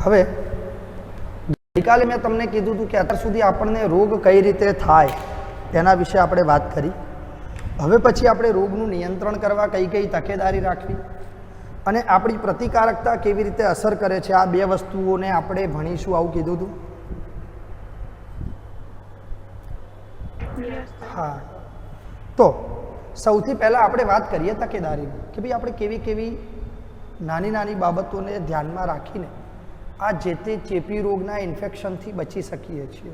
હવે ગઈકાલે મેં તમને કીધું હતું કે અત્યાર સુધી આપણને રોગ કઈ રીતે થાય તેના વિશે આપણે વાત કરી. હવે પછી આપણે રોગનું નિયંત્રણ કરવા કઈ કઈ તકેદારી રાખવી અને આપણી પ્રતિકારકતા કેવી રીતે અસર કરે છે, આ બે વસ્તુઓને આપણે ભણીશું. આવું કીધું હતું. હા, તો સૌથી પહેલાં આપણે વાત કરીએ તકેદારીની કે ભાઈ આપણે કેવી કેવી નાની નાની બાબતોને ધ્યાનમાં રાખીને આ જે તે ચેપી રોગના ઇન્ફેક્શનથી બચી શકીએ છીએ.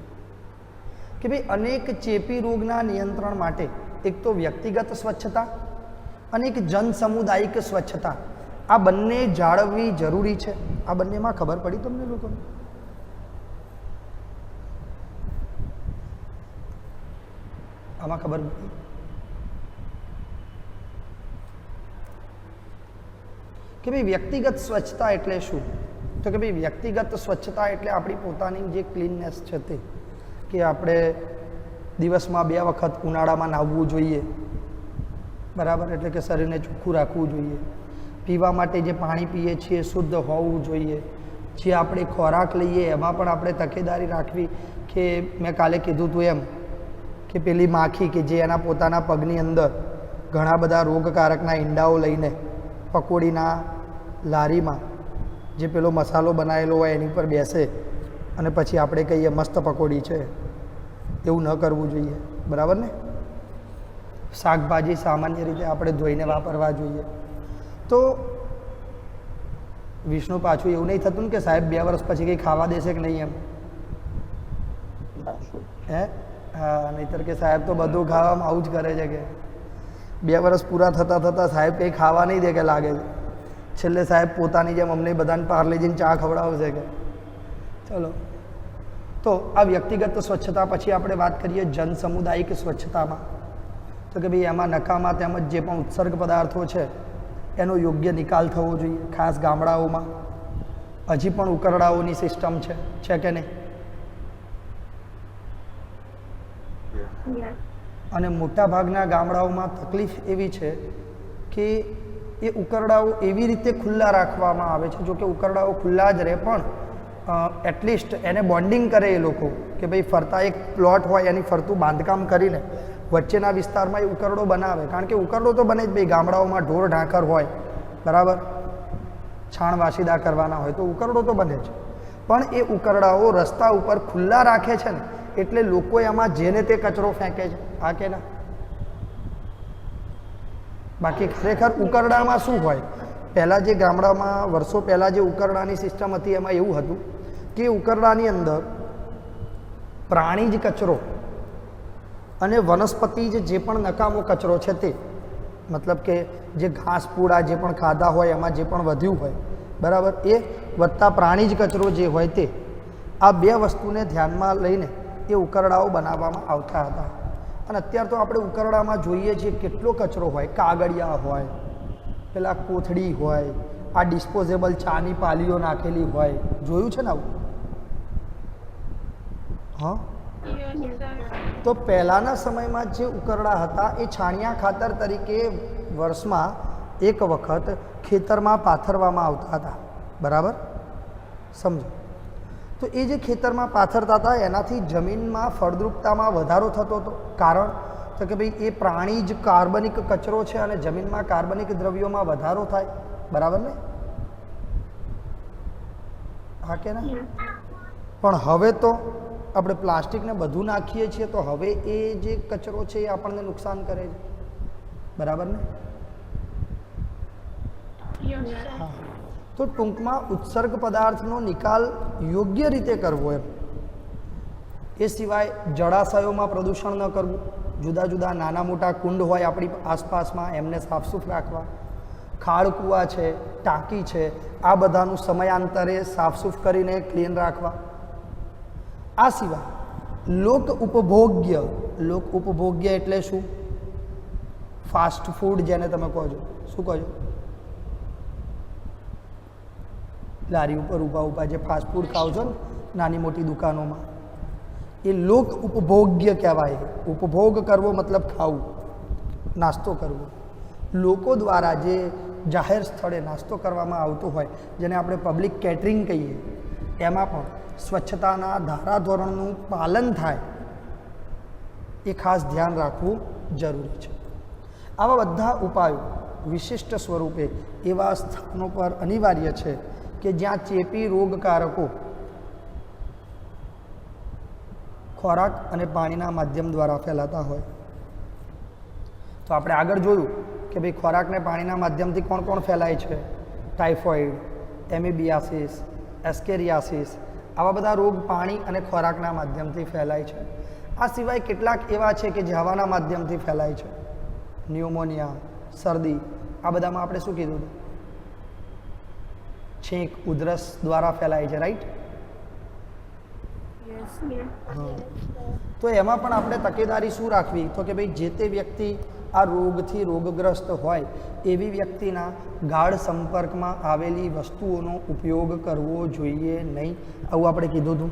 કે ભાઈ અનેક ચેપી રોગના નિયંત્રણ માટે એક તો વ્યક્તિગત સ્વચ્છતા અને એક જન સામુદાયિક સ્વચ્છતા, આ બંને જાળવવી જરૂરી છે. આ બંનેમાં ખબર પડી તમને લોકોને? આમાં ખબર પડી કે ભાઈ વ્યક્તિગત સ્વચ્છતા એટલે શું? તો કે ભાઈ વ્યક્તિગત સ્વચ્છતા એટલે આપણી પોતાની જે ક્લીનનેસ છે તે, કે આપણે દિવસમાં 2 વખત ઉનાળામાં નાહવું જોઈએ, બરાબર, એટલે કે શરીરને ચોખ્ખું રાખવું જોઈએ. પીવા માટે જે પાણી પીએ છીએ શુદ્ધ હોવું જોઈએ. જે આપણે ખોરાક લઈએ એમાં પણ આપણે તકેદારી રાખવી કે મેં કાલે કીધું હતું એમ કે પેલી માખી કે જે એના પોતાના પગની અંદર ઘણા બધા રોગકારકના ઈંડાઓ લઈને પકોડીના લારીમાં જે પેલો મસાલો બનાવેલો હોય એની પર બેસે અને પછી આપણે કહીએ મસ્ત પકોડી છે, એવું ન કરવું જોઈએ, બરાબર ને? શાકભાજી સામાન્ય રીતે આપણે ધોઈને વાપરવા જોઈએ. તો વિષ્ણુ પાછું એવું નહીં થતું ને કે સાહેબ 2 વર્ષ પછી કંઈ ખાવા દેશે કે નહીં એમ? હે? હા, નહીંતર કે સાહેબ તો બધું ખાવામાં આવું જ કરે છે કે 2 વર્ષ પૂરા થતાં થતાં સાહેબ કંઈ ખાવા નહીં દે કે લાગે છે. છેલ્લે સાહેબ પોતાની જેમ અમને બધાને પાર્લેજીને ચા ખવડાવશે કે ચલો. તો આ વ્યક્તિગત સ્વચ્છતા. પછી આપણે વાત કરીએ જન સામુદાયિક સ્વચ્છતામાં, તો કે ભાઈ એમાં નકામા તેમજ જે પણ ઉત્સર્ગ પદાર્થો છે એનો યોગ્ય નિકાલ થવો જોઈએ. ખાસ ગામડાઓમાં હજી પણ ઉકરડાઓની સિસ્ટમ છે કે નહીં? અને મોટાભાગના ગામડાઓમાં તકલીફ એવી છે કે એ ઉકરડાઓ એવી રીતે ખુલ્લા રાખવામાં આવે છે. જો કે ઉકરડાઓ ખુલ્લા જ રહે પણ એટલીસ્ટ એને બોન્ડિંગ કરે એ લોકો કે ભાઈ ફરતા એક પ્લોટ હોય એની ફરતું બાંધકામ કરીને વચ્ચેના વિસ્તારમાં એ ઉકરડો બનાવે. કારણ કે ઉકરડો તો બને જ ભાઈ, ગામડાઓમાં ઢોર ઢાંકર હોય, બરાબર, છાણ વાસીદા કરવાના હોય તો ઉકરડો તો બને જ. પણ એ ઉકરડાઓ રસ્તા ઉપર ખુલ્લા રાખે છે ને એટલે લોકો એમાં જેને તે કચરો ફેંકે છે. હા કે ના? બાકી ખરેખર ઉકરડામાં શું હોય? પહેલાં જે ગામડામાં વર્ષો પહેલાં જે ઉકરડાની સિસ્ટમ હતી એમાં એવું હતું કે ઉકરડાની અંદર પ્રાણીજ કચરો અને વનસ્પતિજ જે પણ નકામો કચરો છે તે, મતલબ કે જે ઘાસ પૂડા જે પણ ખાધા હોય એમાં જે પણ વધ્યું હોય, બરાબર, એ વત્તા પ્રાણીજ કચરો જે હોય તે, આ 2 વસ્તુને ધ્યાનમાં લઈને એ ઉકરડાઓ બનાવવામાં આવતા હતા. અને અત્યારે તો આપણે ઉકરડામાં જોઈએ છીએ કેટલો કચરો હોય. કાગળિયા હોય, પેલા કોથળી હોય, આ ડિસ્પોઝેબલ ચાની પાલીઓ નાખેલી હોય. જોયું છે ને આવું? હા. તો પહેલાંના સમયમાં જે ઉકરડા હતા એ છાણિયા ખાતર તરીકે વર્ષમાં 1 વખત ખેતરમાં પાથરવામાં આવતા હતા, બરાબર, સમજો. તો એ જે ખેતરમાં પાથરતા હતા એનાથી જમીનમાં ફળદ્રુપતામાં વધારો થતો હતો. કારણ તો કે ભાઈ એ પ્રાણી જ કાર્બનિક કચરો છે અને જમીનમાં કાર્બનિક દ્રવ્યોમાં વધારો થાય, બરાબર ને? હા કે ના? પણ હવે તો આપણે પ્લાસ્ટિકને બધું નાખીએ છીએ તો હવે એ જે કચરો છે એ આપણને નુકસાન કરે છે, બરાબર ને? હા. તો ટૂંકમાં ઉત્સર્ગ પદાર્થનો નિકાલ યોગ્ય રીતે કરવો એમ. એ સિવાય જળાશયોમાં પ્રદૂષણ ન કરવું. જુદા જુદા નાના મોટા કુંડ હોય આપણી આસપાસમાં એમને સાફસૂફ રાખવા. ખાડ કૂવા છે, ટાંકી છે, આ બધાનું સમયાંતરે સાફસૂફ કરીને ક્લીન રાખવા. આ સિવાય લોક ઉપભોગ્ય એટલે શું? ફાસ્ટ ફૂડ જેને તમે કહો છો. શું કહો છો? લારી ઉપર ઊભા જે ફાસ્ટ ફૂડ ખાઓ છો ને નાની મોટી દુકાનોમાં, એ લોક ઉપભોગ્ય કહેવાય. ઉપભોગ કરવો મતલબ ખાવું, નાસ્તો કરવો. લોકો દ્વારા જે જાહેર સ્થળે નાસ્તો કરવામાં આવતો હોય જેને આપણે પબ્લિક કેટરિંગ કહીએ, એમાં પણ સ્વચ્છતાના ધારાધોરણનું પાલન થાય એ ખાસ ધ્યાન રાખવું જરૂરી છે. આવા બધા ઉપાયો વિશિષ્ટ સ્વરૂપે એવા સ્થાનો પર અનિવાર્ય છે કે જ્યાં ચેપી રોગકારકો ખોરાક અને પાણીના માધ્યમ દ્વારા ફેલાતા હોય. તો આપણે આગળ જોયું કે ભાઈ ખોરાકને પાણીના માધ્યમથી કોણ કોણ ફેલાય છે? ટાઇફોઇડ, એમિબિયાસિસ, એસ્કેરિયાસિસ, આવા બધા રોગ પાણી અને ખોરાકના માધ્યમથી ફેલાય છે. આ સિવાય કેટલાક એવા છે કે જે હવાના માધ્યમથી ફેલાય છે. ન્યુમોનિયા, શરદી, આ બધામાં આપણે શું કીધું હતું? છીંક, ઉધરસ દ્વારા ફેલાય છે, રાઈટ? તો એમાં પણ આપણે તકેદારી શું રાખવી? તો કે ભાઈ જે તે વ્યક્તિ આ રોગથી રોગગ્રસ્ત હોય એવી વ્યક્તિના ગાઢ સંપર્કમાં આવેલી વસ્તુઓનો ઉપયોગ કરવો જોઈએ નહીં. આવું આપણે કીધું હતું.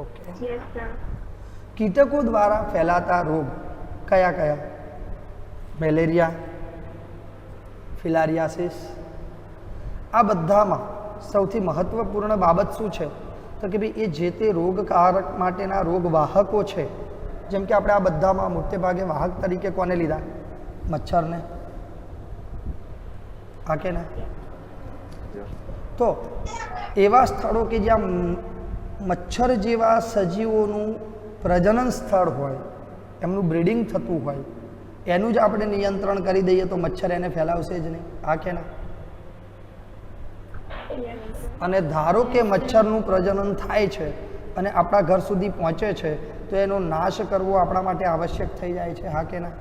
ઓકે. કીટકો દ્વારા ફેલાતા રોગ કયા કયા? મેલેરિયા, ફિલારિયાસિસ. આ બધામાં સૌથી મહત્વપૂર્ણ બાબત શું છે? તો કે ભાઈ એ જે તે રોગકારક માટેના રોગવાહકો છે. જેમ કે આપણે આ બધામાં મોટે ભાગે વાહક તરીકે કોને લીધા? મચ્છરને. હા કે ના? તો એવા સ્થળો કે જ્યાં મચ્છર જેવા સજીવોનું પ્રજનન સ્થળ હોય, એમનું બ્રીડિંગ થતું હોય, એનું જ આપણે નિયંત્રણ કરી દઈએ તો મચ્છર એને ફેલાવશે જ નહીં. હા કે ના? અને ધારો કે મચ્છરનું પ્રજનન થાય છે અને આપણા ઘર સુધી પહોંચે છે તો એનો નાશ કરવો આપણા માટે આવશ્યક થઈ જાય છે. હા કે ના?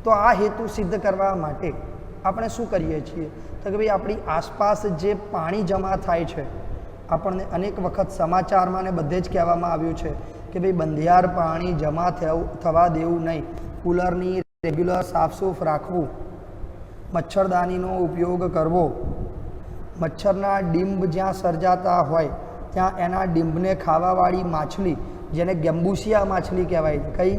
તો આ હેતુ સિદ્ધ કરવા માટે આપણે શું કરીએ છીએ? તો કે ભાઈ આપણી આસપાસ જે પાણી જમા થાય છે, આપણને અનેક વખત સમાચારમાં ને બધે જ કહેવામાં આવ્યું છે કે ભાઈ બંધિયાર પાણી જમા થવા દેવું નહીં, કુલરની રેગ્યુલર સાફસૂફ રાખવું, મચ્છરદાનીનો ઉપયોગ કરવો, મચ્છરના ડીંબ જ્યાં સર્જાતા હોય ત્યાં એના ડીંબને ખાવાવાળી માછલી, જેને ગેમ્બુસિયા માછલી કહેવાય છે. કઈ?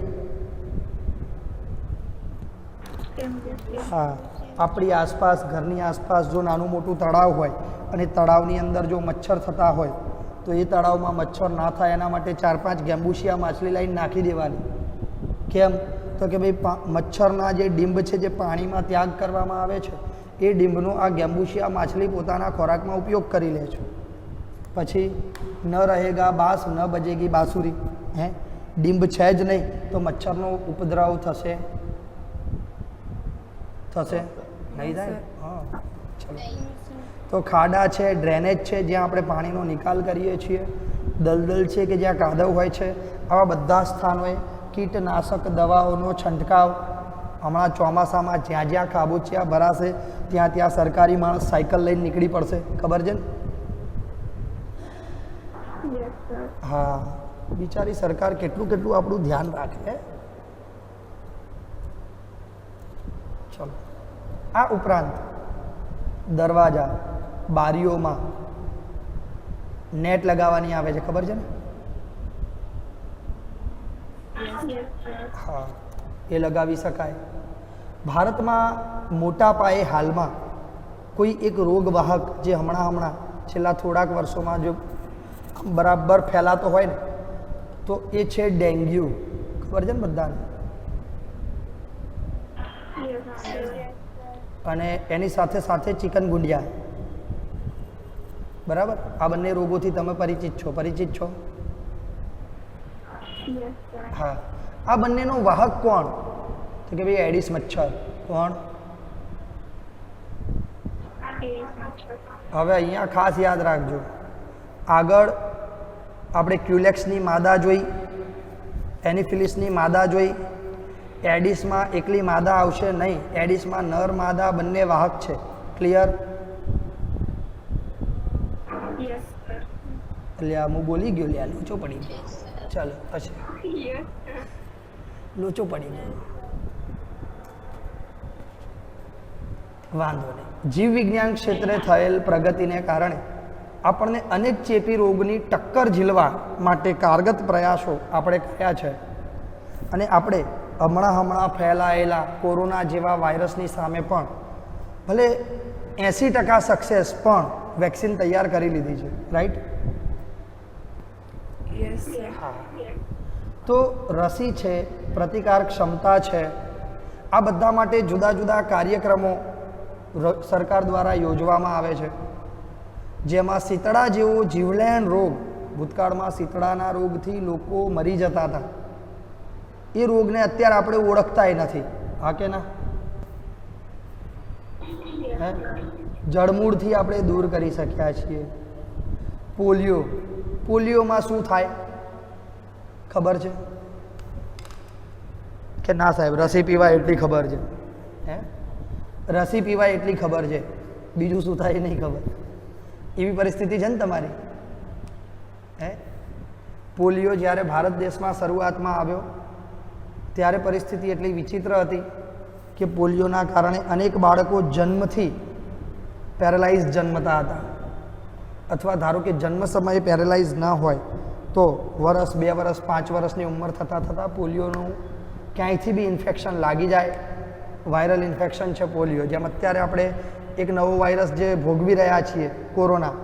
હા. આપણી આસપાસ, ઘરની આસપાસ જો નાનું મોટું તળાવ હોય અને તળાવની અંદર જો મચ્છર થતા હોય તો એ તળાવમાં મચ્છર ના થાય એના માટે 4-5 ગેમ્બુસિયા માછલી લાવીને નાખી દેવાની. કેમ? તો કે ભાઈ મચ્છરના જે ડીંબ છે જે પાણીમાં ત્યાગ કરવામાં આવે છે એ ડીંબનો આ ગેમ્બુસિયા માછલી પોતાના ખોરાકમાં ઉપયોગ કરી લે છે. પછી ન રહેગા બાસ ન બજેગી બાંસુરી. હે, ડીંબ છે જ નહીં તો મચ્છરનો ઉપદ્રવ થશે નહીં થાય? હા. ચલો. તો ખાડા છે, ડ્રેનેજ છે જ્યાં આપણે પાણીનો નિકાલ કરીએ છીએ, દલદલ છે કે જ્યાં કાદવ હોય છે, આવા બધા સ્થાનોએ કીટનાશક દવાઓનો છંટકાવ. હમણાં ચોમાસામાં જ્યાં જ્યાં ખાબોચિયા ભરાશે ત્યાં ત્યાં સરકારી માણસ સાયકલ લઈને નીકળી પડશે. ખબર છે ને? હા. બિચારી સરકાર કેટલું કેટલું આપણું ધ્યાન રાખે. ચલો. આ ઉપરાંત દરવાજા, બારીઓમાં નેટ લગાવવાની આવે છે. ખબર છે ને? હા, એ લગાવી શકાય. ભારતમાં મોટા પાયે હાલમાં કોઈ એક રોગવાહક જે હમણાં છેલ્લા થોડાક વર્ષોમાં જો બરાબર ફેલાતો હોય ને તો એ છે ડેન્ગ્યુ. ખબર છે ને બધાને? અને એની સાથે સાથે ચિકનગુનિયા. બરાબર? આ બંને રોગોથી તમે પરિચિત છો? હા. આ બંનેનો વાહક કોણ? તો કે ભાઈ એડિસ મચ્છર. કોણ? હવે અહીંયા ખાસ યાદ રાખજો. આગળ આપણે ક્યુલેક્સની માદા જોઈ, એનિફિલિસની માદા જોઈ. એડિસમાં એકલી માદા આવશે નહીં, એડિસમાં નર માદા બંને વાહક છે. ક્લિયર? એટલે હું બોલી ગયો, લ્યા લોચો પડી ગયો. ચાલો પછી લોચો પડી ગયો, વાંધો નહીં. જીવ વિજ્ઞાન ક્ષેત્રે થયેલ પ્રગતિને કારણે આપણને અનેક ચેપી રોગની ટક્કર ઝીલવા માટે કારગત પ્રયાસો આપણે કર્યા છે. અને આપણે હમણાં ફેલાયેલા કોરોના જેવા વાયરસની સામે પણ ભલે 80% સક્સેસ પણ વેક્સિન તૈયાર કરી લીધી છે, રાઈટ? હા. તો રસી છે, પ્રતિકાર ક્ષમતા છે, આ બધા માટે જુદા જુદા કાર્યક્રમો સરકાર દ્વારા યોજવામાં આવે છે, જેમાં શીતળા જેવો જીવલેણ રોગ, ભૂતકાળમાં શીતળાના રોગથી લોકો મરી જતા હતા, એ રોગને અત્યારે આપણે ઓળખતાય નથી. હા કે ના? હે, જળમૂળથી આપણે દૂર કરી શક્યા છીએ. પોલિયો, પોલિયોમાં શું થાય ખબર છે કે ના સાહેબ? રસી પીવાય એટલી ખબર છે. હે, રસી પીવાય એટલી ખબર છે, બીજું શું થાય એ નહીં ખબર. એવી પરિસ્થિતિ છે ને તમારી. હે, પોલિયો જ્યારે ભારત દેશમાં શરૂઆતમાં આવ્યો ત્યારે પરિસ્થિતિ એટલી વિચિત્ર હતી કે પોલિયોના કારણે અનેક બાળકો જન્મથી પેરેલાઇઝ જન્મતા હતા, અથવા ધારો કે જન્મ સમયે પેરેલાઇઝ ના હોય તો વર્ષ, 2 વર્ષ, 5 વર્ષની ઉંમર થતાં થતાં પોલિયોનું ક્યાંયથી બી ઇન્ફેક્શન લાગી જાય. વાયરલ ઇન્ફેક્શન છે પોલિયો. જેમ અત્યારે આપણે એક નવો વાયરસ જે ભોગવી રહ્યા છીએ, કોરોના,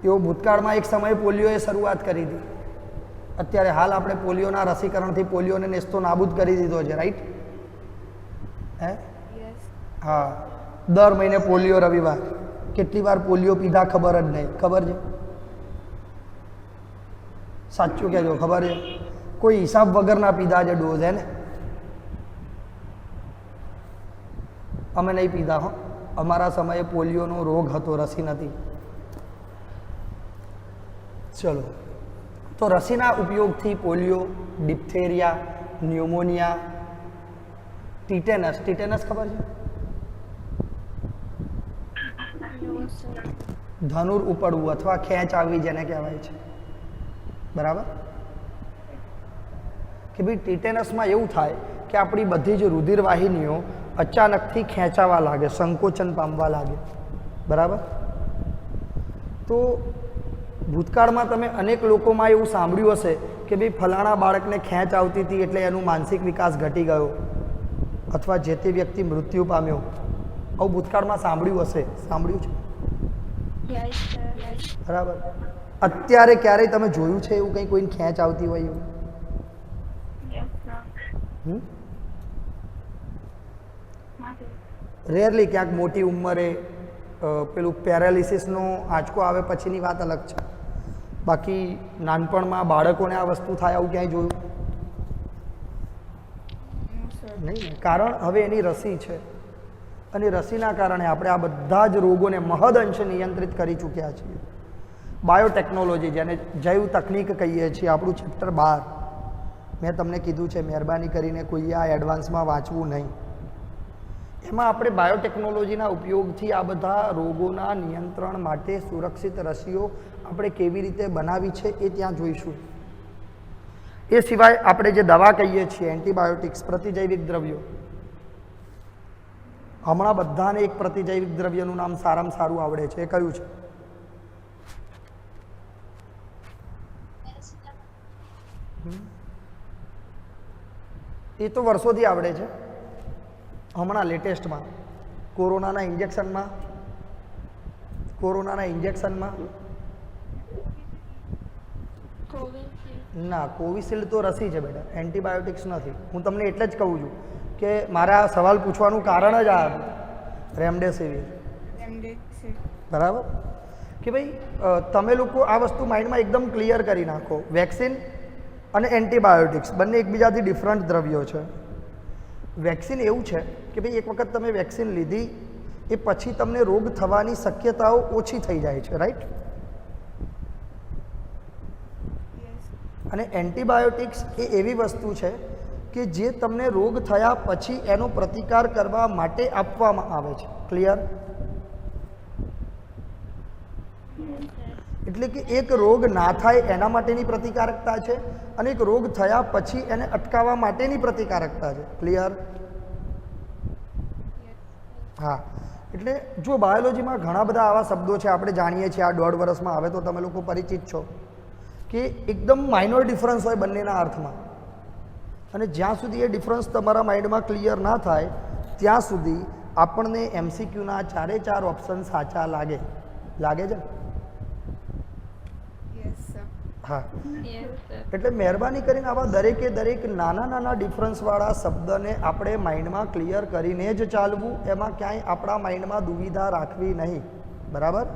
એવો ભૂતકાળમાં એક સમયે પોલિયોએ શરૂઆત કરી હતી. અત્યારે હાલ આપણે પોલિયોના રસીકરણથી પોલિયોને નેસ્તો નાબૂદ કરી દીધો છે, રાઈટ? હે, હા. દર મહિને પોલિયો રવિવાર. કેટલી વાર પોલિયો પીધા ખબર જ નહીં. ખબર છે? સાચું કહેજો, ખબર છે? કોઈ હિસાબ વગરના પીધા છે ડોઝ, હે ને? અમે નહીં પીધા હો. અમારા સમયે પોલિયોનો રોગ હતો, રસી નથી. ચલો, તો રસીના ઉપયોગથી polio, diphtheria, pneumonia, tetanus, tetanus ખબર છે? ધનુર ઉપડવું અથવા ખેંચ આવવી જેને કહેવાય છે, બરાબર? કે ભાઈ ટીટેનસમાં એવું થાય કે આપણી બધી જ રુધિર વાહિનીઓ અચાનકથી ખેંચાવા લાગે, સંકોચન પામવા લાગે, બરાબર? તો ભૂતકાળમાં તમે અનેક લોકોમાં એવું સાંભળ્યું હશે કે ભાઈ ફલાણા બાળકને ખેંચ આવતી હતી એટલે એનું માનસિક વિકાસ ઘટી ગયો, અથવા જે તે વ્યક્તિ મૃત્યુ પામ્યો. આવું ભૂતકાળમાં સાંભળ્યું હશે, સાંભળ્યું છે? બરાબર. અત્યારે ક્યારેય તમે જોયું છે એવું કંઈ કોઈને ખેંચ આવતી હોય એવું? રેરલી ક્યાંક મોટી ઉંમરે પેલું પેરાલિસિસનો આંચકો આવે પછીની વાત અલગ છે. બાકી નાનપણમાં બાળકોને આ વસ્તુ થાય આવું ક્યાંય જોયું નહીં? કારણ હવે એની રસી છે, અને રસીના કારણે આપણે આ બધા જ રોગોને મહદ અંશે નિયંત્રિત કરી ચૂક્યા છીએ. બાયોટેકનોલોજી, જેને જૈવ તકનીક કહીએ છીએ, આપણું ચેપ્ટર 12 મેં તમને કીધું છે, મહેરબાની કરીને કોઈએ આ એડવાન્સમાં વાંચવું નહીં. એમાં આપણે બાયોટેકનોલોજીના ઉપયોગથી આ બધા રોગોના નિયંત્રણ માટે સુરક્ષિત રસીઓ આપણે કેવી રીતે બનાવી છે એ ત્યાં જોઈશું. એ સિવાય આપણે જે દવા કહીએ છીએ, એન્ટીબાયોટિક્સ, પ્રતિજૈવિક દ્રવ્યો, હમણાં બધાને એક પ્રતિજૈવિક દ્રવ્યનું નામ સારામાં સારું આવડે છે. એ કયું છે? એ તો વર્ષોથી આવડે છે. હમણાં લેટેસ્ટમાં કોરોનાના ઇન્જેક્શનમાં ના, કોવિશિલ્ડ તો રસી છે બેટા, એન્ટીબાયોટિક્સ નથી. હું તમને એટલે જ કહું છું કે મારા સવાલ પૂછવાનું કારણ જ આ હતું. રેમડેસિવિર, બરાબર? કે ભાઈ તમે લોકો આ વસ્તુ માઇન્ડમાં એકદમ ક્લિયર કરી નાખો. વેક્સિન અને એન્ટીબાયોટિક્સ બંને એકબીજાથી ડિફરન્ટ દ્રવ્યો છે. વેક્સિન એવું છે કે ભાઈ એક વખત તમે વેક્સિન લીધી એ પછી તમને રોગ થવાની શક્યતાઓ ઓછી થઈ જાય છે, રાઈટ? અને એન્ટીબાયોટિક્સ એ એવી વસ્તુ છે કે જે તમને રોગ થયા પછી એનો પ્રતિકાર કરવા માટે આપવામાં આવે છે. ક્લિયર? એટલે કે એક રોગ ના થાય એના માટેની પ્રતિકારકતા છે, અને એક રોગ થયા પછી એને અટકાવવા માટેની પ્રતિકારકતા છે. ક્લિયર? હા. એટલે જો બાયોલોજીમાં ઘણા બધા આવા શબ્દો છે, આપણે જાણીએ છીએ, આ 1.5 વર્ષમાં હવે તો તમે લોકો પરિચિત છો કે એકદમ માઇનોર ડિફરન્સ હોય બંનેના અર્થમાં, અને જ્યાં સુધી એ ડિફરન્સ તમારા માઇન્ડમાં ક્લિયર ના થાય ત્યાં સુધી આપણને MCQના 4 ઓપ્શન સાચા લાગે છે? હા. એટલે મહેરબાની કરીને આવા દરેક નાના ડિફરન્સવાળા શબ્દને આપણે માઇન્ડમાં ક્લિયર કરીને જ ચાલવું, એમાં ક્યાંય આપણા માઇન્ડમાં દુવિધા રાખવી નહીં. બરાબર?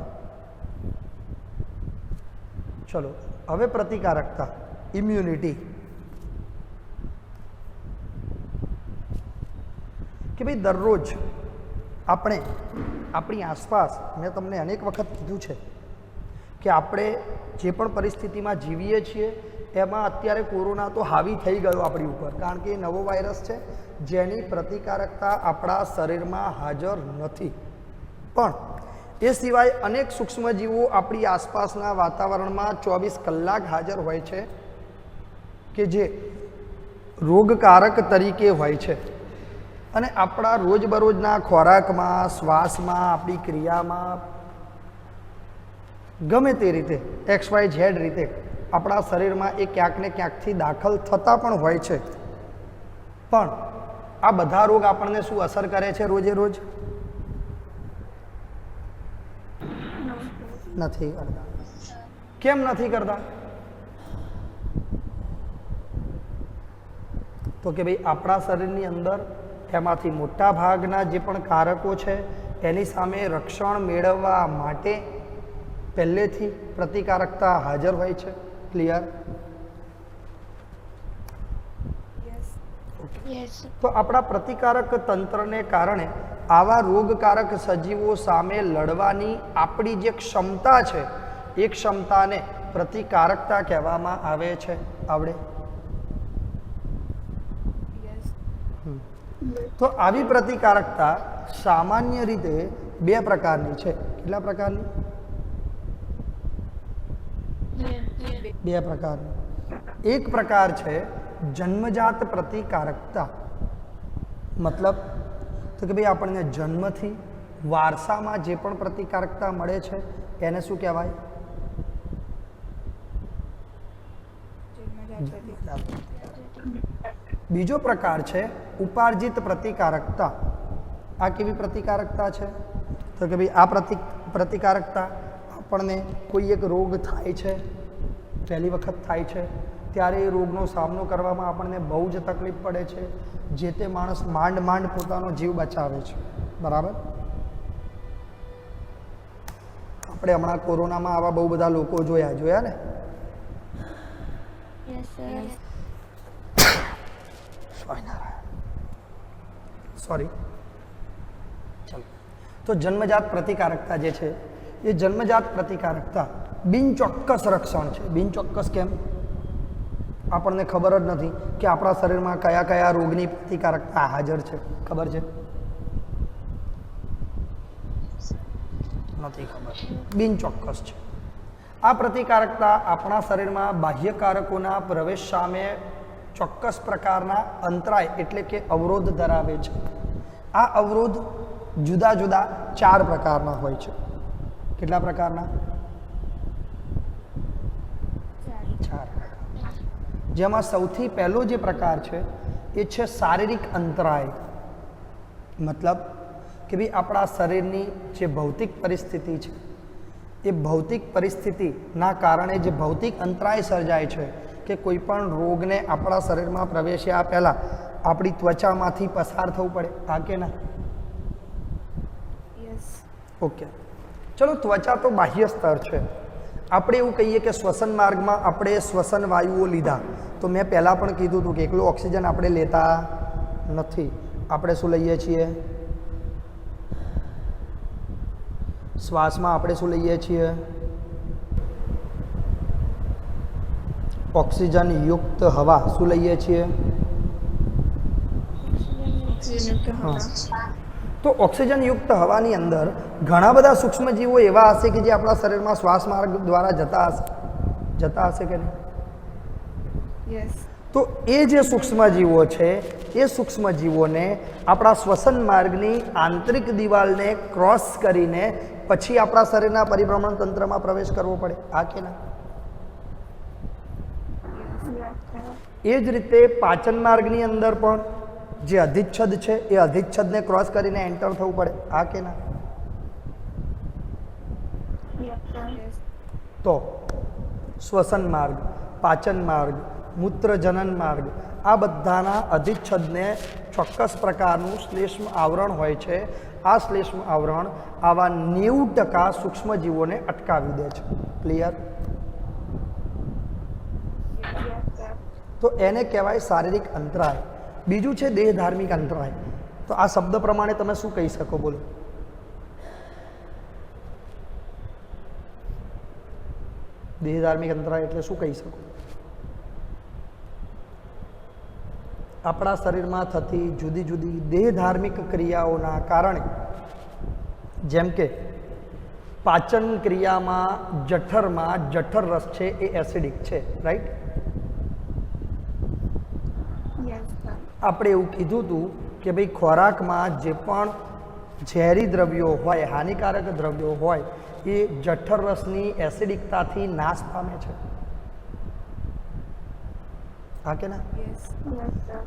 ચલો હવે પ્રતિકારકતા, ઇમ્યુનિટી. કે ભાઈ દરરોજ આપણે આપણી આસપાસ, મેં તમને અનેક વખત કીધું છે કે આપણે જે પણ પરિસ્થિતિમાં જીવીએ છીએ એમાં અત્યારે કોરોના તો હાવી થઈ ગયો આપણી ઉપર, કારણ કે એ નવો વાયરસ છે જેની પ્રતિકારકતા આપણા શરીરમાં હાજર નથી. પણ એ સિવાય અનેક સૂક્ષ્મજીવો આપણી આસપાસના વાતાવરણમાં 24 કલાક હાજર હોય છે કે જે રોગકારક તરીકે હોય છે અને આપણા રોજબરોજના ખોરાકમાં, શ્વાસમાં, આપણી ક્રિયામાં, ગમે તે રીતે XYZ રીતે આપણા શરીરમાં એ ક્યાંક ને ક્યાંકથી દાખલ થતા પણ હોય છે. પણ આ બધા રોગ આપણને શું અસર કરે છે રોજે રોજ? નથી કરતા. કેમ નથી કરતા? તો કે ભાઈ આપણા શરીરની અંદર એમાંથી મોટા ભાગના જે પણ કારકો છે એની સામે રક્ષણ મેળવવા માટે પહેલેથી પ્રતિકારકતા હાજર હોય છે. ક્લિયર? તો આપણા પ્રતિકારક તંત્રને કારણે આવા રોગકારક સજીવો સામે લડવાની આપણી જે ક્ષમતા છે એ ક્ષમતાને પ્રતિકારકતા કહેવામાં આવે છે. આવડે? તો આવી પ્રતિકારકતા સામાન્ય રીતે 2 પ્રકારની છે. કેટલા પ્રકારની? 2 પ્રકારની. એક પ્રકાર છે જન્મજાત પ્રતિકારકતા. મતલબ તો કે ભાઈ આપણને જન્મથી વારસામાં જે પણ પ્રતિકારકતા મળે છે એને શું કહેવાય? બીજો પ્રકાર છે ઉપાર્જિત પ્રતિકારકતા. આ કેવી પ્રતિકારકતા છે? તો કે ભાઈ આ પ્રતિકારકતા આપણને કોઈ એક રોગ થાય છે, પહેલી વખત થાય છે ત્યારે એ રોગનો સામનો કરવામાં આપણને બહુ જ તકલીફ પડે છે. જે તે માણસ માંડ પોતાનો જીવ બચાવે છે. બરાબર? આપણે હમણાં કોરોનામાં આવા બહુ બધા લોકો જોયા ને? સોરી. ચલો, તો જન્મજાત પ્રતિકારકતા જે છે એ જન્મજાત પ્રતિકારકતા બિનચોક્કસ રક્ષણ છે. બિનચોક્કસ કેમ? આપણને ખબર જ નથી કે આપણા શરીરમાં કયા રોગની પ્રતિકારકતા હાજર છે. ખબર છે? નથી ખબર. બિનચોક્કસ છે. આ પ્રતિકારકતા આપણા શરીરમાં બાહ્યકારકોના પ્રવેશ સામે ચોક્કસ પ્રકારના અંતરાય એટલે કે અવરોધ ધરાવે છે. આ અવરોધ જુદા જુદા 4 પ્રકારના હોય છે. કેટલા પ્રકારના? 4. જેમાં સૌથી પહેલો જે પ્રકાર છે એ છે શારીરિક અંતરાય. મતલબ કે ભાઈ આપણા શરીરની જે ભૌતિક પરિસ્થિતિ છે એ ભૌતિક પરિસ્થિતિના કારણે જે ભૌતિક અંતરાય સર્જાય છે કે કોઈ પણ રોગને આપણા શરીરમાં પ્રવેશ્યા પહેલાં આપણી ત્વચામાંથી પસાર થવું પડે. હા કે ના? ઓકે, ચલો. ત્વચા તો બાહ્ય સ્તર છે. આપણે એવું કહીએ કે શ્વસન માર્ગમાં આપણે શ્વસન વાયુઓ લીધા, તો મેં પહેલાં પણ કીધું હતું કે એકલું ઓક્સિજન આપણે લેતા નથી. આપણે શું લઈએ છીએ? શ્વાસમાં આપણે શું લઈએ છીએ? ઓક્સિજન યુક્ત હવા. શું લઈએ છીએ? તો ઓક્સિજન યુક્ત હવાની અંદર ઘણા બધા સૂક્ષ્મજીવો એવા હશે કે જે આપણા શરીરમાં શ્વાસ માર્ગ દ્વારા જતા હશે કે નહીં? તો એ જે સૂક્ષ્મજીવો છે એ સૂક્ષ્મજીવોને આપણા શ્વસન માર્ગની આંતરિક દિવાલને ક્રોસ કરીને પછી આપણા શરીરના પરિભ્રમણ તંત્રમાં પ્રવેશ કરવો પડે. આ કે ના? એ જ રીતે પાચન માર્ગની અંદર પણ જે અધિચ્છદ છે એ અધિચ્છદને ક્રોસ કરીને એન્ટર થવું પડે, હા કે ના? તો શ્વસન માર્ગ, પાચન માર્ગ, મૂત્રજનન માર્ગ, આ બધાના અધિચ્છદને ચોક્કસ પ્રકારનું શ્લેષ્મ આવરણ હોય છે. આ શ્લેષ્મ આવરણ આવા 90% સૂક્ષ્મજીવોને અટકાવી દે છે. ક્લિયર? તો એને કહેવાય શારીરિક અંતરાય. બીજું છે દેહ ધાર્મિક અંતરાય. તો આ શબ્દ પ્રમાણે તમે શું કહી શકો? બોલો. દેહ ધાર્મિક અંતરાય એટલે શું કહી શકો? આપણા શરીરમાં થતી જુદી જુદી દેહ ધાર્મિક ક્રિયાઓના કારણે, જેમ કે પાચન ક્રિયામાં જઠર રસ છે એ એસિડિક છે, રાઈટ? આપણે એવું કીધું હતું કે ભાઈ ખોરાકમાં જે પણ ઝેરી દ્રવ્યો હોય, હાનિકારક દ્રવ્યો હોય, એ જઠર રસની એસિડિકતાથી નાશ પામે છે, હા કે ના?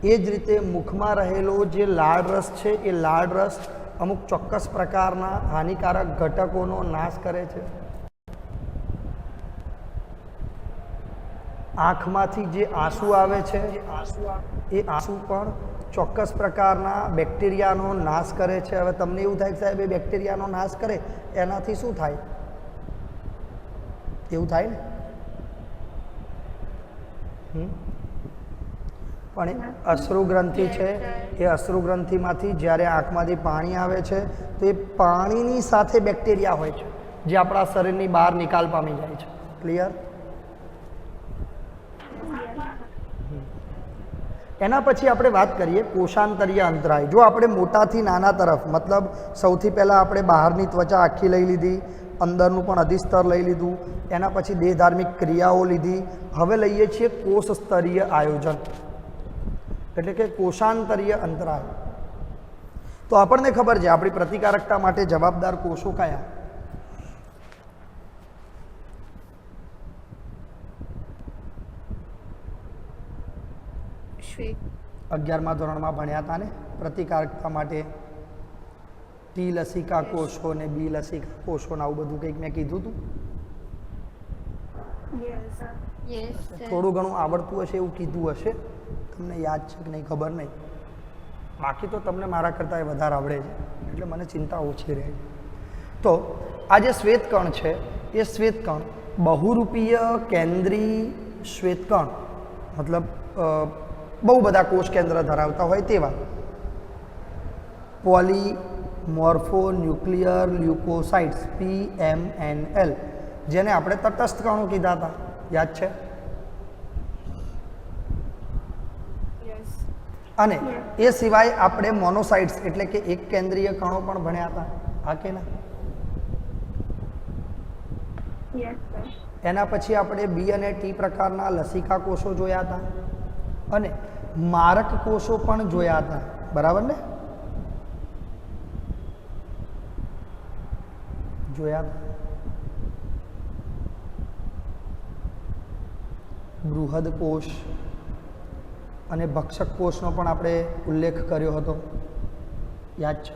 એ જ રીતે મુખમાં રહેલો જે લાળ રસ છે એ લાળ રસ અમુક ચોક્કસ પ્રકારના હાનિકારક ઘટકોનો નાશ કરે છે. આંખમાંથી જે આંસુ આવે છે એ આંસુ પણ ચોક્કસ પ્રકારના બેક્ટેરિયાનો નાશ કરે છે. હવે તમને એવું થાય કે સાહેબ એ બેક્ટેરિયાનો નાશ કરે એનાથી શું થાય? એવું થાય ને? પણ અશ્રુગ્રંથિ છે એ અશ્રુગ્રંથિમાંથી જ્યારે આંખમાંથી પાણી આવે છે તો એ પાણીની સાથે બેક્ટેરિયા હોય છે જે આપણા શરીરની બહાર નિકાલ પામી જાય છે. ક્લિયર? એના પછી આપણે વાત કરીએ કોષાંતરીય અંતરાય. જો આપણે મોટાથી નાના તરફ, મતલબ સૌથી પહેલાં આપણે બહારની ત્વચા આખી લઈ લીધી, અંદરનું પણ અધિસ્તર લઈ લીધું, એના પછી દેહ ધાર્મિક ક્રિયાઓ લીધી, હવે લઈએ છીએ કોષ સ્તરીય આયોજન એટલે કે કોષાંતરીય અંતરાય. તો આપણને ખબર છે આપણી પ્રતિકારકતા માટે જવાબદાર કોષો કયા? શ્વેત. 11મા ધોરણમાં ભણ્યા હતા ને પ્રતિકારકતા માટે ટી લસિકા કોષો ને બી લસિકા કોષો ને આવું બધું કંઈક મેં કીધું હતું. થોડું ઘણું આવડતું હશે એવું કીધું હશે, તમને યાદ છે કે નહીં ખબર નહીં. બાકી તો તમને મારા કરતાં એ વધારે આવડે છે એટલે મને ચિંતા ઓછી રહે. તો આ જે શ્વેતકણ છે એ શ્વેતકણ બહુરૂપીય કેન્દ્રી શ્વેતકણ, મતલબ બહુ બધા કોષ કેન્દ્ર ધરાવતા હોય તેવા પોલીમોર્ફોન્યુક્લિયર લ્યુકોસાઇટ્સ PMNL, જેને આપણે તટસ્થ કણો કીધા હતા, યાદ છે? અને એ સિવાય આપણે મોનોસાઇટ્સ એટલે કે એક કેન્દ્રીય કણો પણ ભણ્યા હતા, હા કે ના? એના પછી આપણે બી અને ટી પ્રકારના લસિકા કોષો જોયા હતા અને મારક કોષો પણ જોયા હતા, બરાબર ને? જોયા હતા. બૃહદ કોષ અને ભક્ષક કોષનો પણ આપણે ઉલ્લેખ કર્યો હતો, યાદ છે?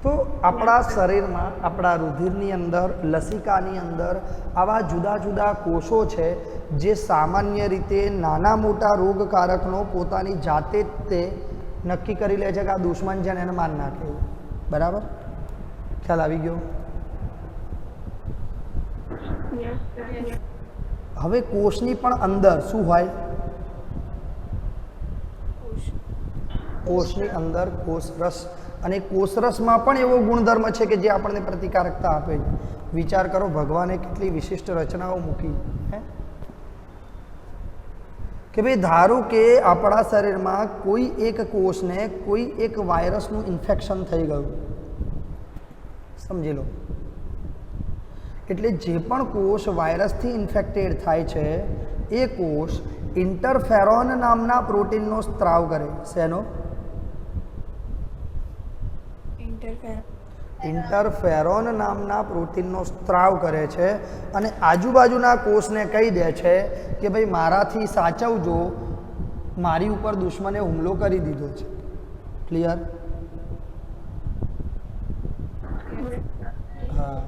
તો આપણા શરીરમાં, આપણા રુધિરની અંદર, લસિકાની અંદર આવા જુદા જુદા કોષો છે જે સામાન્ય રીતે નાના મોટા રોગકારકનો પોતાની જાતે જ તે નક્કી કરી લે છે કે આ દુશ્મન છે ને એને માર નાખે, બરાબર? ખ્યાલ આવી ગયો? હવે કોષની પણ અંદર શું હોય? કોષની અંદર કોષરસ, અને કોષરસમાં પણ એવો ગુણધર્મ છે કે જે આપણને પ્રતિકારકતા આપે છે. વિચાર કરો, ભગવાને કેટલી વિશિષ્ટ રચનાઓ મૂકી હે કે ભાઈ ધારો કે આપણા શરીરમાં કોઈ એક કોષને કોઈ એક વાયરસનું ઇન્ફેક્શન થઈ ગયું, સમજી લો, એટલે જે પણ કોષ વાયરસથી ઇન્ફેક્ટેડ થાય છે એ કોષ ઇન્ટરફેરોન નામના પ્રોટીનનો સ્ત્રાવ કરે. શેનો? ઇન્ટરફેરોન નામના પ્રોટીનનો સ્ત્રાવ કરે છે અને આજુબાજુના કોષને કહી દે છે કે ભાઈ મારાથી સાચવજો, મારી ઉપર દુશ્મને હુમલો કરી દીધો છે. ક્લિયર? હા,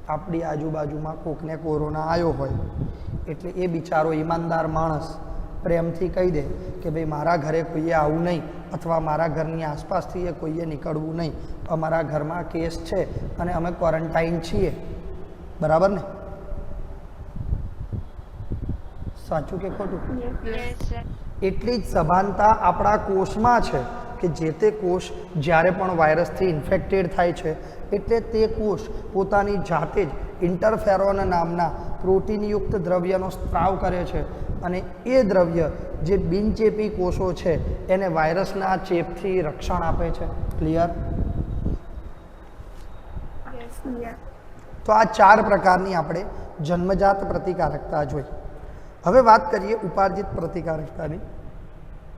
આપણી આજુબાજુમાં કોકને કોરોના આવ્યો હોય એટલે એ બિચારો ઈમાનદાર માણસ પ્રેમથી કહી દે કે ભાઈ મારા ઘરે કોઈએ આવવું નહીં, અથવા મારા ઘરની આસપાસથી એ કોઈએ નીકળવું નહીં, અમારા ઘરમાં કેસ છે અને અમે ક્વોરન્ટાઇન છીએ. બરાબર ને? સાચું કે ખોટું? એટલી જ સભાનતા આપણા કોષમાં છે કે જે તે કોષ જ્યારે પણ વાયરસથી ઇન્ફેક્ટેડ થાય છે એટલે તે કોષ પોતાની જાતે જ ઇન્ટરફેરોન નામના પ્રોટીનયુક્ત દ્રવ્યનો સ્ત્રાવ કરે છે, અને એ દ્રવ્ય જે બિનચેપી કોષો છે એને વાયરસના ચેપથી રક્ષણ આપે છે. ક્લિયર? તો આ 4 પ્રકારની આપણે જન્મજાત પ્રતિકારકતા જોઈ. હવે વાત કરીએ ઉપાર્જિત પ્રતિકારકતાની.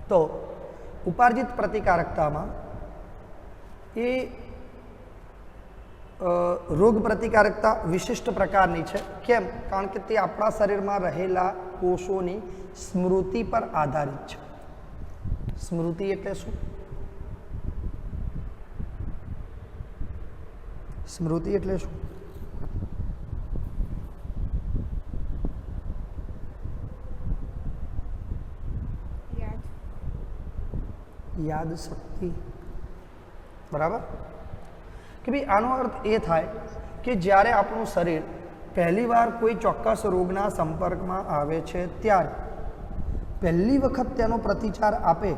તો ઉપાર્જિત પ્રતિકારકતામાં એ રોગ પ્રતિકારકતા વિશિષ્ટ પ્રકારની છે. કેમ? કારણ કે તે આપણા શરીરમાં રહેલા કોષોની સ્મૃતિ પર આધારિત છે. સ્મૃતિ એટલે શું? સ્મૃતિ એટલે શું? યાદ શક્તિ. બરાબર? કે ભાઈ આનો અર્થ એ થાય કે જ્યારે આપણું શરીર પહેલીવાર કોઈ ચોક્કસ રોગના સંપર્કમાં આવે છે ત્યારે પહેલી વખત તેનો પ્રતિચાર આપે,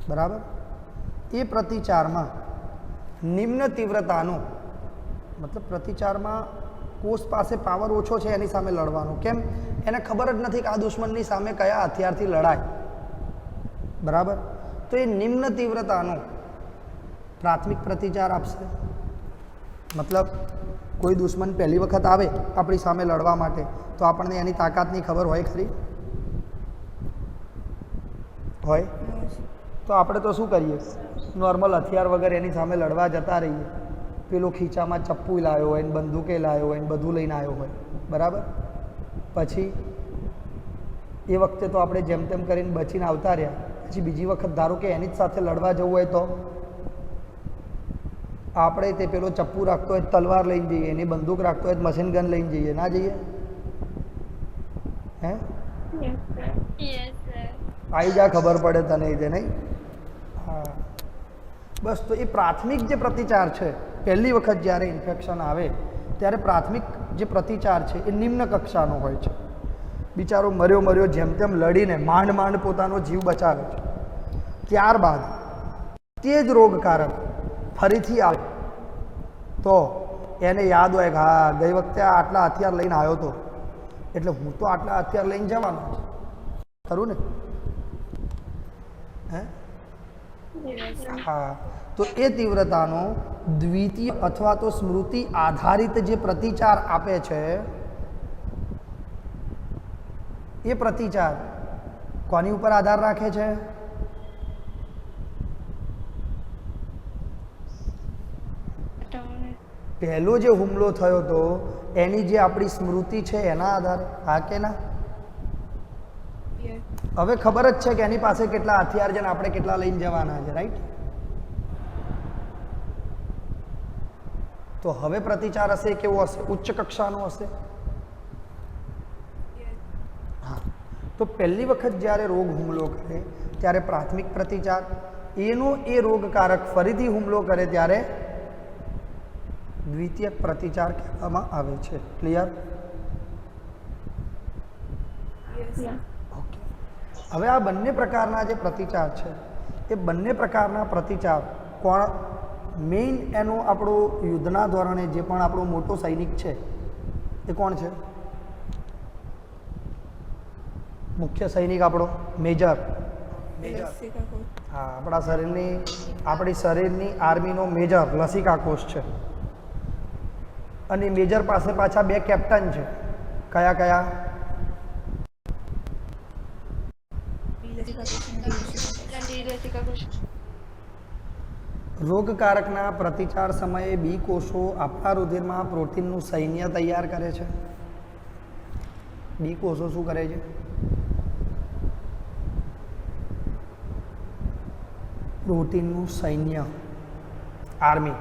બરાબર, એ પ્રતિચારમાં નિમ્ન તીવ્રતાનો, મતલબ પ્રતિચારમાં કોષ પાસે પાવર ઓછો છે એની સામે લડવાનો. કેમ? એને ખબર જ નથી કે આ દુશ્મનની સામે કયા હથિયારથી લડાય. બરાબર? તો એ નિમ્ન તીવ્રતાનો પ્રાથમિક પ્રતિચાર આપશે. મતલબ કોઈ દુશ્મન પહેલી વખત આવે આપણી સામે લડવા માટે તો આપણને એની તાકાતની ખબર હોય ખરી? હોય? તો આપણે તો શું કરીએ? નોર્મલ હથિયાર વગર એની સામે લડવા જતા રહીએ. પેલો ખીચામાં ચપ્પુ લાવ્યો હોય ને બંદૂકે લાવ્યો હોય ને બધું લઈને આવ્યો હોય. બરાબર? પછી એ વખતે તો આપણે જેમ તેમ કરીને બચીને આવતા રહ્યા. પછી બીજી વખત ધારો કે એની જ સાથે લડવા જવું હોય તો આપણે તે પેલો ચપ્પુ રાખતો હોય તલવાર લઈને જઈએ, એની બંદૂક રાખતો હોય મશીન ગન લઈને જઈએ. ના જઈએ? હે? આવી જા, ખબર પડે તને તે, નહીં? હા, બસ. તો એ પ્રાથમિક જે પ્રતિચાર છે પહેલી વખત જ્યારે ઇન્ફેક્શન આવે ત્યારે પ્રાથમિક જે પ્રતિચાર છે એ નિમ્ન કક્ષાનો હોય છે. બિચારો મર્યો જેમ તેમ લડીને માંડ માંડ પોતાનો જીવ બચાવે છે. ત્યારબાદ તે જ રોગકારક ફરીથી આવે તો એને યાદ હોય કે હા, ગઈ વખતે આટલા હથિયાર લઈને આવ્યો હતો એટલે હું તો આટલા હથિયાર લઈને જવાનો છું. ખરું ને? હે? હા. તો એ તીવ્રતાનો દ્વિતીય અથવા તો સ્મૃતિ આધારિત જે પ્રતિચાર આપે છે એ પ્રતિચાર કોની ઉપર આધાર રાખે છે? પહેલો જે હુમલો થયો હતો એની જે આપણી સ્મૃતિ છે એના આધારે. હા કે ના? હવે ખબર જ છે કે એની પાસે કેટલા હથિયાર છે ને આપણે કેટલા લઈને જવાના છે. રાઈટ? તો હવે પ્રતિચાર હશે કેવો હશે? ઉચ્ચ કક્ષાનો હશે. હા. તો પહેલી વખત જ્યારે રોગ હુમલો કરે ત્યારે પ્રાથમિક પ્રતિચાર, એનો એ રોગકારક ફરીથી હુમલો કરે ત્યારે દ્વિતીયક પ્રતિચાર કહેવામાં આવે છે. ક્લિયર? ઓકે. હવે આ બંને પ્રકારના જે પ્રતિચાર છે એ બંને પ્રકારના પ્રતિચાર કોણ મેઇન એનો આપણો યુદ્ધના ધોરણે જે પણ આપણો મોટો સૈનિક છે એ કોણ છે? મુખ્ય સૈનિક આપણો મેજર. હા, આપણી શરીરની આર્મીનો મેજર લસિકા કોષ છે. અને મેજર પાસે પાછા 2 કેપ્ટન છે. કયા કયા? રોગકારકના પ્રતિચાર સમયે બી કોષો આપણા રુધિરમાં પ્રોટીનનું સૈન્ય તૈયાર કરે છે. બી કોષો શું કરે છે? પ્રોટીનનું સૈન્ય, આર્મી,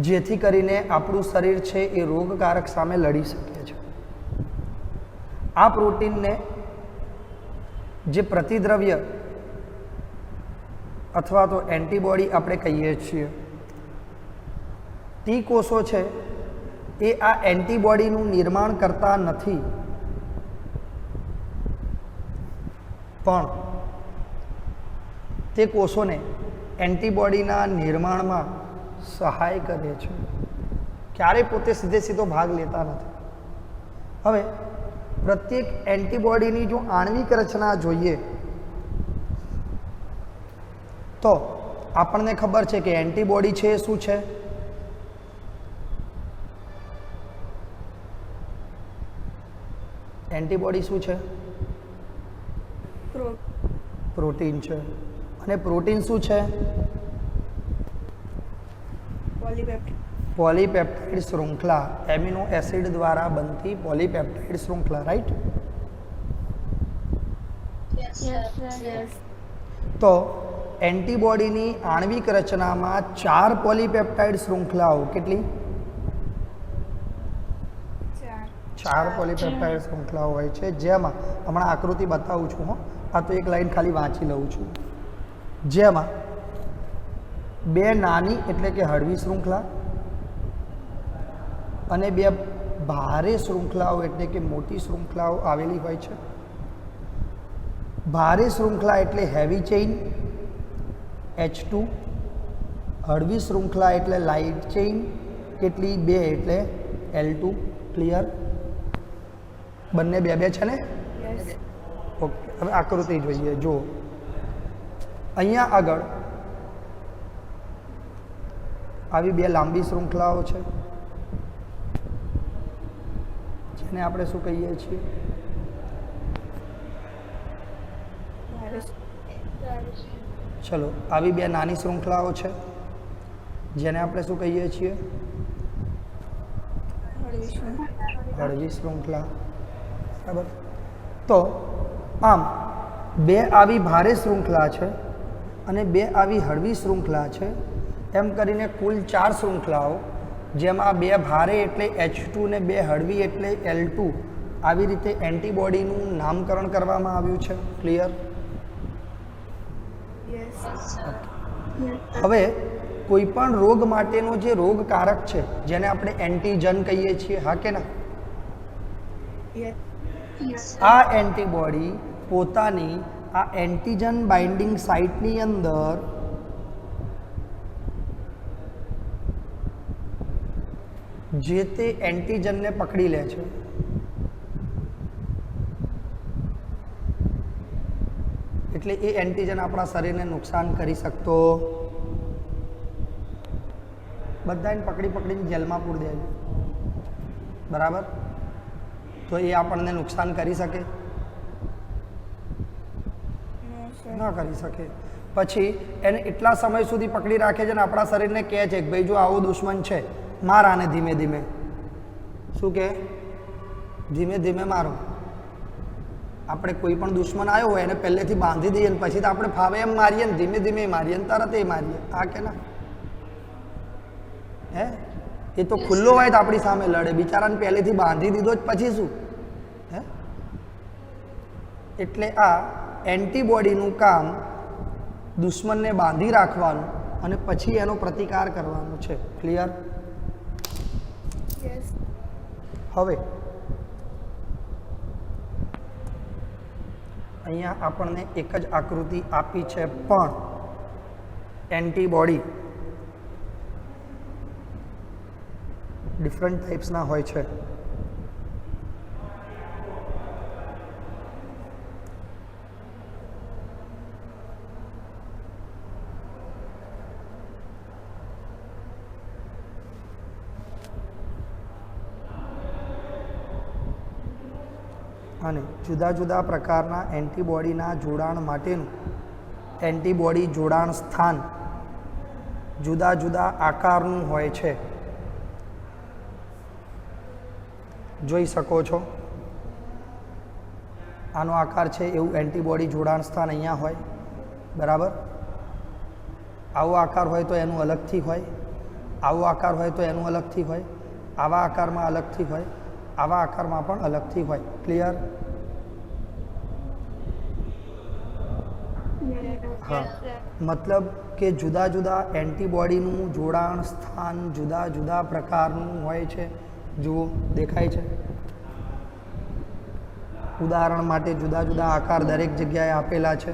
જેથી કરીને આપણું શરીર છે એ રોગકારક સામે લડી શકે છે. આ પ્રોટીનને જે પ્રતિદ્રવ્ય અથવા તો એન્ટીબોડી આપણે કહીએ છીએ, ટી કોષો છે એ આ એન્ટીબોડીનું નિર્માણ કરતા નથી, પણ તે કોષોને એન્ટીબોડીના નિર્માણમાં સહાય કરે છે. ક્યારેય પોતે સીધો ભાગ લેતા નથી. હવે પ્રત્યેક એન્ટીબોડીની જો આણ્વિક રચના જોઈએ તો આપણને ખબર છે કે એન્ટીબોડી છે એ શું છે? એન્ટીબોડી શું છે? પ્રોટીન છે. અને પ્રોટીન શું છે? પોલીપેપ્ટાઇડ શૃંખલા, એમિનો એસિડ દ્વારા બનતી પોલીપેપ્ટાઇડ શૃંખલા, રાઈટ? તો એન્ટીબોડીની આણ્વિક રચનામાં 4 પોલીપેપ્ટાઇડ શૃંખલાઓ, કેટલી? 4 પોલીપેપ્ટાઇડ શૃંખલાઓ હોય છે, જેમાં હમણાં આકૃતિ બતાવું છું હું, આ તો એક લાઈન ખાલી વાંચી લઉં છું, જેમાં 2 નાની એટલે કે હળવી શૃંખલા અને 2 ભારે શૃંખલાઓ એટલે કે મોટી શૃંખલાઓ આવેલી હોય છે. ભારે શૃંખલા એટલે હેવી ચેઇન H2, હળવી શૃંખલા એટલે લાઇટ ચેઇન, કેટલી? 2 એટલે L2. ક્લિયર? બંને 2 છે ને? ઓકે. હવે આકૃતિ જોઈએ. જો અહીંયા આગળ આવી 2 લાંબી શૃંખલાઓ છે, જેને આપણે શું કહીએ છીએ? ચલો, આવી 2 નાની શૃંખલાઓ છે, જેને આપણે શું કહીએ છીએ? હળવી શૃંખલા. બરાબર. તો આમ 2 આવી ભારે શૃંખલા છે અને 2 આવી હળવી શૃંખલા છે, એમ કરીને કુલ 4 શૃંખલાઓ, જેમાં 2 ભારે એટલે H2 ને 2 હળવી એટલે L2, આવી રીતે એન્ટીબોડીનું નામકરણ કરવામાં આવ્યું છે. ક્લિયર? હવે કોઈ પણ રોગ માટેનો જે રોગકારક છે, જેને આપણે એન્ટીજન કહીએ છીએ, હા કે ના? આ એન્ટીબોડી પોતાની આ એન્ટીજન બાઇન્ડિંગ સાઇટની અંદર જે તે એન્ટીજનને પકડી લે છે. એટલે એ એન્ટીજન આપણા શરીરને નુકસાન કરી શકતો, બધાને પકડીને જેલમાં પૂરી દે. બરાબર? તો એ આપણને નુકસાન કરી શકે? ના કરી શકે. પછી એને એટલા સમય સુધી પકડી રાખે છે ને આપણા શરીરને કહે છે કે ભાઈ જો આવો દુશ્મન છે, માર આને ધીમે ધીમે. શું કે? ધીમે ધીમે મારો. આપણે કોઈ પણ દુશ્મન આવ્યો હોય એને પહેલેથી બાંધી દઈએ ને પછી તો આપણે ફાવે એમ મારીએ ને ધીમે ધીમે મારીએ ને તરત એ મારીએ. આ કે ના? હે? એ તો ખુલ્લો હોય તો આપણી સામે લડે, બિચારાને પહેલેથી બાંધી દીધો જ પછી શું? હે? એટલે આ એન્ટીબોડીનું કામ દુશ્મનને બાંધી રાખવાનું અને પછી એનો પ્રતિકાર કરવાનો છે. ક્લિયર? હવે અહીંયા આપણને એક જ આકૃતિ આપી છે, પણ એન્ટીબોડી ડિફરન્ટ ટાઈપ્સના હોય છે. અને જુદા જુદા પ્રકારના એન્ટીબોડીના જોડાણ માટેનું એન્ટીબોડી જોડાણ સ્થાન જુદા જુદા આકારનું હોય છે. જોઈ શકો છો, આનો આકાર છે એવું એન્ટીબોડી જોડાણ સ્થાન અહીંયા હોય. બરાબર? આવો આકાર હોય તો એનું અલગથી હોય, આવો આકાર હોય તો એનું અલગથી હોય, આવા આકારમાં અલગથી હોય, આવા આકારમાં પણ અલગથી હોય. ક્લિયર? હા, મતલબ કે જુદા જુદા એન્ટીબોડીનું જોડાણ સ્થાન જુદા જુદા પ્રકારનું હોય છે. જુઓ, દેખાય છે? ઉદાહરણ માટે જુદા જુદા આકાર દરેક જગ્યાએ આપેલા છે,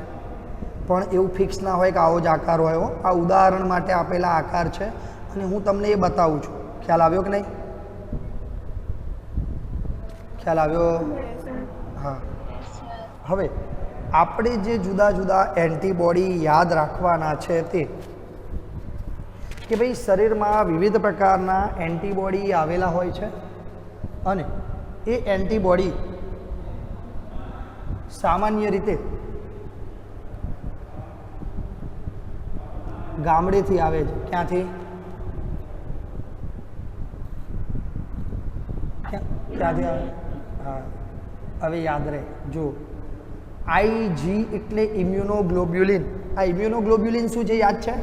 પણ એવું ફિક્સ ના હોય કે આવો જ આકાર હોય. આ ઉદાહરણ માટે આપેલા આકાર છે અને હું તમને એ બતાવું છું. ખ્યાલ આવ્યો કે નહીં? ખ્યાલ આવ્યો? હા. હવે આપણે જે જુદા જુદા એન્ટીબોડી યાદ રાખવાના છે તે કે ભાઈ શરીરમાં વિવિધ પ્રકારના એન્ટીબોડી આવેલા હોય છે અને એ એન્ટીબોડી સામાન્ય રીતે ગામડેથી આવે છે. ક્યાંથી? ક્યાંથી આવે? હા, હવે યાદ રહે. જો IG એટલે ઇમ્યુનોગ્લોબ્યુલિન. આ ઇમ્યુનોગ્લોબ્યુલિન શું છે યાદ છે?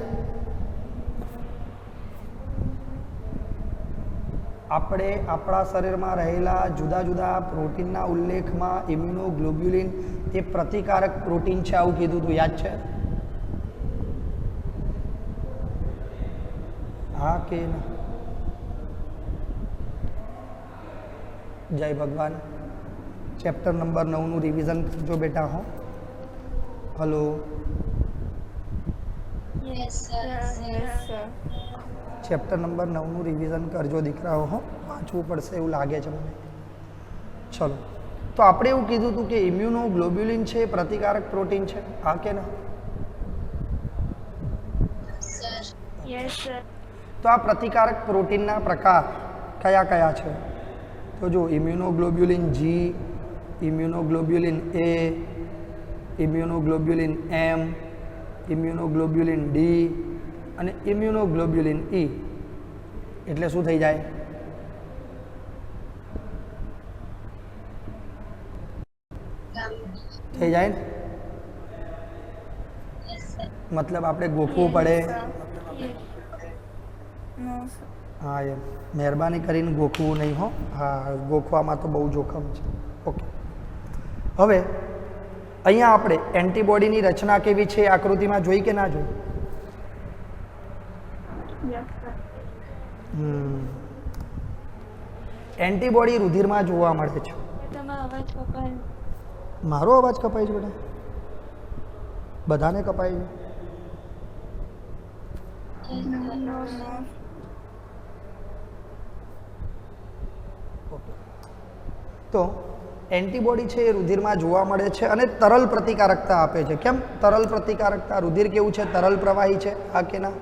આપણે આપણા શરીરમાં રહેલા જુદા જુદા પ્રોટીનના ઉલ્લેખમાં ઇમ્યુનોગ્લોબ્યુલિન એ પ્રતિકારક પ્રોટીન છે આવું કીધું હતું. યાદ છે? હા કે ના? જય ભગવાન. ચેપ્ટર નંબર 9નું રિવિઝન કરજો બેટા. હો, હલો. ચેપ્ટર નંબર 9નું રિવિઝન કરજો દીકરાઓ. હો, વાંચવું પડશે એવું લાગે છે મને. ચલો, તો આપણે એવું કીધું હતું કે ઇમ્યુનોગ્લોબ્યુલિન છે એ પ્રતિકારક પ્રોટીન છે. હા કે ના? તો આ પ્રતિકારક પ્રોટીનના પ્રકાર કયા કયા છે? તો જો immunoglobulin G, immunoglobulin A, immunoglobulin M, immunoglobulin D અને ઇમ્યુનોગ્લોબ્યુલિન E. એટલે શું થઈ જાય? થઈ જાય ને? મતલબ આપણે ગોખવું પડે. હા, એમ મહેરબાની કરીને ગોખવું નહીં. હો, હા, ગોખવામાં તો બહુ જોખમ છે. ઓકે, હવે અહીંયા આપણે એન્ટીબોડીની રચના કેવી છે આકૃતિમાં જોઈ કે ના જોઈ? એન્ટીબોડી રુધિરમાં જોવા મળે છે. મારો અવાજ કપાય છે બેટા? બધાને કપાય છે? તો એન્ટીબોડી છે એ રુધિરમાં જોવા મળે છે અને તરલ પ્રતિકારકતા આપે છે. કેમ તરલ પ્રતિકારકતા? રુધિર કેવું છે? તરલ પ્રવાહી છે. હા કે ના?